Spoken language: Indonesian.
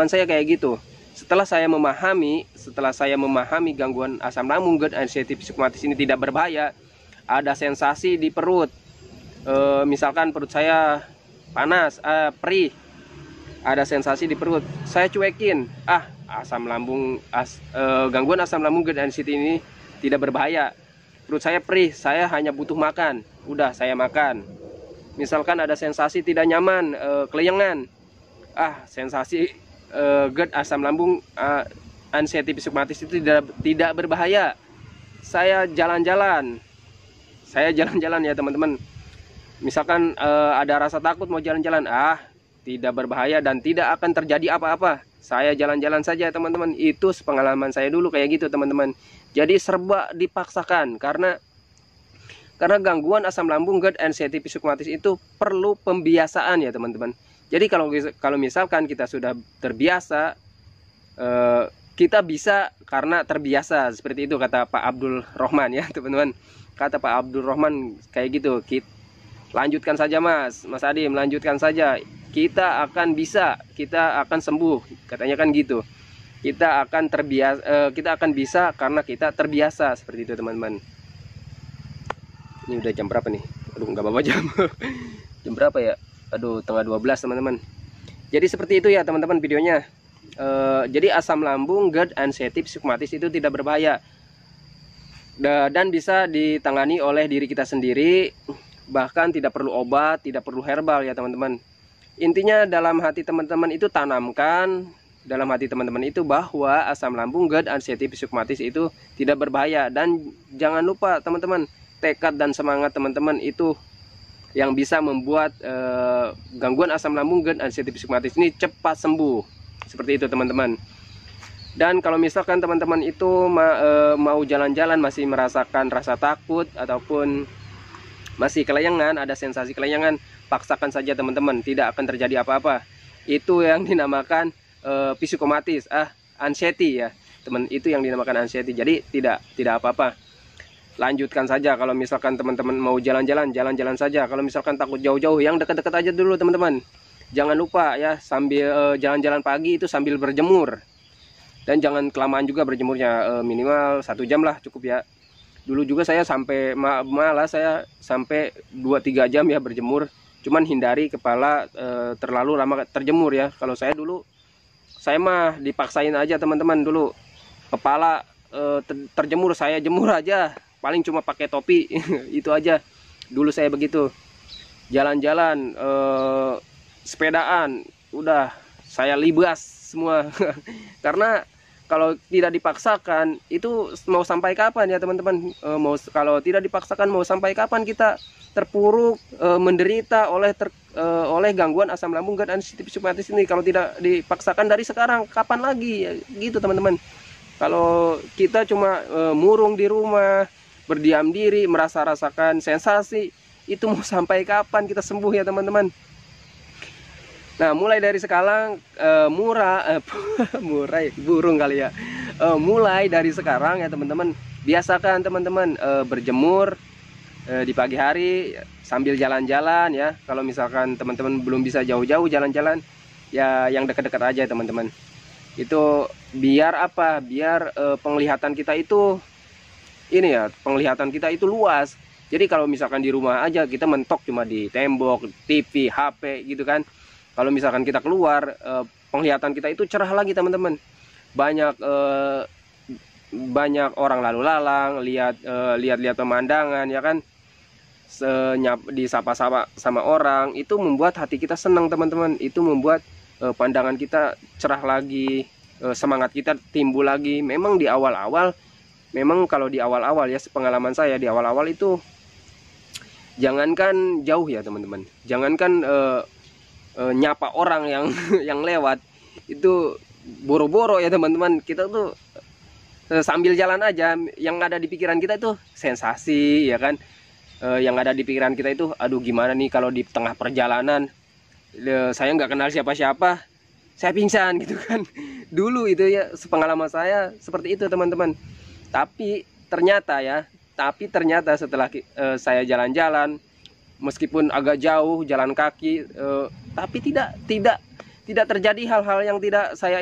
harapan saya kayak gitu. Setelah saya memahami gangguan asam lambung, GERD, anxiety psikosomatis ini tidak berbahaya, ada sensasi di perut, misalkan perut saya panas, perih, ada sensasi di perut, saya cuekin, gangguan asam lambung, GERD, anxiety ini tidak berbahaya, perut saya perih, saya hanya butuh makan, udah saya makan. Misalkan ada sensasi tidak nyaman, kelayangan, sensasi GERD, asam lambung, anxiety psikosomatis itu tidak berbahaya, saya jalan-jalan ya teman-teman. Misalkan ada rasa takut mau jalan-jalan, tidak berbahaya dan tidak akan terjadi apa-apa, saya jalan-jalan saja teman-teman. Itu pengalaman saya dulu kayak gitu teman-teman. Jadi serba dipaksakan, karena gangguan asam lambung, GERD, anxiety psikosomatis itu perlu pembiasaan ya teman-teman. Jadi kalau misalkan kita sudah terbiasa, kita bisa karena terbiasa, seperti itu kata Pak Abdul Rahman ya teman-teman. Kata Pak Abdul Rahman kayak gitu, lanjutkan saja Mas Adim, lanjutkan saja, kita akan bisa, kita akan sembuh, katanya kan gitu. Kita akan bisa karena kita terbiasa, seperti itu teman-teman. Ini udah jam berapa nih? Aduh, nggak apa-apa jam. Jam berapa ya? Aduh, tengah 12 teman-teman. Jadi seperti itu ya teman-teman videonya. Jadi asam lambung, GERD, anxiety psikosomatis itu tidak berbahaya dan bisa ditangani oleh diri kita sendiri. Bahkan tidak perlu obat, tidak perlu herbal ya teman-teman. Intinya dalam hati teman-teman itu tanamkan dalam hati teman-teman itu bahwa asam lambung, GERD, anxiety psikosomatis itu tidak berbahaya. Dan jangan lupa teman-teman, tekad dan semangat teman-teman itu yang bisa membuat gangguan asam lambung, GERD, anxiety psikosomatis ini cepat sembuh, seperti itu teman-teman. Dan kalau misalkan teman-teman itu mau jalan-jalan masih merasakan rasa takut ataupun masih kelayangan, ada sensasi kelayangan, paksakan saja teman-teman, tidak akan terjadi apa-apa. Itu yang dinamakan psikosomatis, anxiety ya teman, itu yang dinamakan anxiety. Jadi tidak apa-apa, lanjutkan saja. Kalau misalkan teman-teman mau jalan-jalan saja. Kalau misalkan takut jauh-jauh, yang dekat-dekat aja dulu teman-teman. Jangan lupa ya, sambil jalan-jalan pagi itu sambil berjemur. Dan jangan kelamaan juga berjemurnya, minimal 1 jam lah cukup ya. Dulu juga saya sampai malah saya sampai 2-3 jam ya berjemur. Cuman hindari kepala terlalu lama terjemur ya. Kalau saya dulu, saya mah dipaksain aja teman-teman dulu. Kepala terjemur, saya jemur aja. Paling cuma pakai topi itu aja. Dulu saya begitu. Jalan-jalan, sepedaan, udah saya libas semua. Karena kalau tidak dipaksakan itu mau sampai kapan ya teman-teman? Kalau tidak dipaksakan mau sampai kapan kita terpuruk, menderita oleh gangguan asam lambung, GERD, anxiety psikosomatis ini? Kalau tidak dipaksakan dari sekarang, kapan lagi ya, gitu teman-teman. Kalau kita cuma murung di rumah, berdiam diri, rasakan sensasi, itu mau sampai kapan kita sembuh ya teman-teman? Nah, mulai dari sekarang burung kali ya. Mulai dari sekarang ya teman-teman, biasakan teman-teman berjemur di pagi hari sambil jalan-jalan ya. Kalau misalkan teman-teman belum bisa jauh-jauh jalan-jalan, ya yang dekat-dekat aja teman-teman. Itu biar apa? Biar penglihatan kita itu penglihatan kita itu luas. Jadi kalau misalkan di rumah aja kita mentok cuma di tembok, TV, HP gitu kan. Kalau misalkan kita keluar, penglihatan kita itu cerah lagi teman-teman. Banyak orang lalu lalang, lihat pemandangan ya kan, disapa-sapa sama orang, itu membuat hati kita senang teman-teman. Itu membuat pandangan kita cerah lagi, semangat kita timbul lagi. Memang di awal-awal, kalau di awal-awal ya, pengalaman saya di awal-awal itu, jangankan jauh ya teman-teman, jangankan nyapa orang yang lewat, itu boro-boro ya teman-teman. Kita tuh sambil jalan aja, yang ada di pikiran kita itu sensasi ya kan. Yang ada di pikiran kita itu, aduh gimana nih kalau di tengah perjalanan saya nggak kenal siapa-siapa, saya pingsan gitu kan. Dulu itu ya, pengalaman saya seperti itu teman-teman. Tapi ternyata setelah saya jalan-jalan, meskipun agak jauh jalan kaki, tapi tidak terjadi hal-hal yang tidak saya